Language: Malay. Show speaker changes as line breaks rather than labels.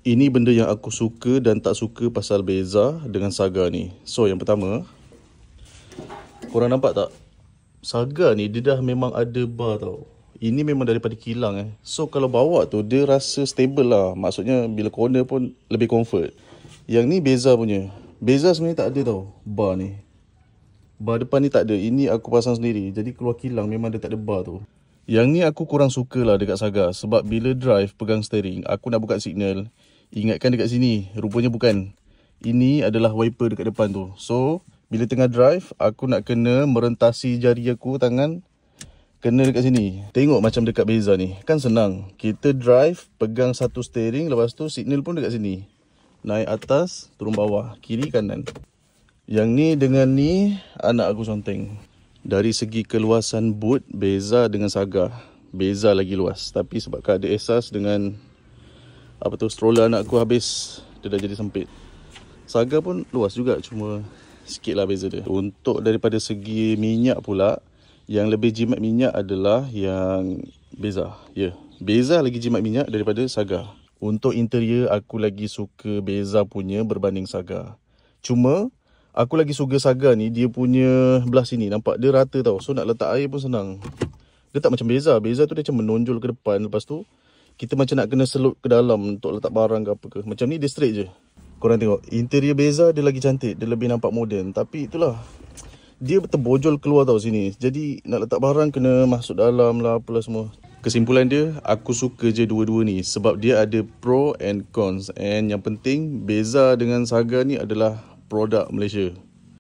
Ini benda yang aku suka dan tak suka pasal Beza dengan Saga ni. So yang pertama, korang nampak tak? Saga ni dia dah memang ada bar tau. Ini memang daripada kilang So kalau bawa tu dia rasa stable lah. Maksudnya bila corner pun lebih comfort. Yang ni Beza punya. Beza sebenarnya tak ada tau bar ni. Bar depan ni tak ada. Ini aku pasang sendiri. Jadi keluar kilang memang dia tak ada bar tu. Yang ni aku kurang suka lah dekat Saga. Sebab bila drive pegang steering, aku nak buka signal, ingatkan dekat sini. Rupanya bukan. Ini adalah wiper dekat depan tu. So bila tengah drive, aku nak kena merentasi jari aku, tangan kena dekat sini. Tengok macam dekat Beza ni. Kan senang. Kita drive, pegang satu steering, lepas tu signal pun dekat sini. Naik atas, turun bawah, kiri kanan. Yang ni dengan ni, anak aku conteng. Dari segi keluasan boot, Beza dengan Saga. Beza lagi luas. Tapi sebab ada esas dengan stroller anak aku habis, dia dah jadi sempit. Saga pun luas juga, cuma sikit lah beza dia. Untuk daripada segi minyak pula, yang lebih jimat minyak adalah yang Beza. Beza lagi jimat minyak daripada Saga. Untuk interior, aku lagi suka Beza punya berbanding Saga. Cuma aku lagi suka Saga ni, dia punya belah sini, nampak dia rata tau. So nak letak air pun senang. Dia tak macam Beza. Beza tu dia macam menonjol ke depan. Lepas tu kita macam nak kena selut ke dalam untuk letak barang ke apa ke. Macam ni dia straight je. Korang tengok, interior Beza dia lagi cantik. Dia lebih nampak moden. Tapi itulah, dia terbojol keluar tau sini. Jadi nak letak barang kena masuk dalam lah, apalah semua. Kesimpulan dia, aku suka je dua-dua ni. Sebab dia ada pro and cons. And yang penting, Beza dengan Saga ni adalah produk Malaysia.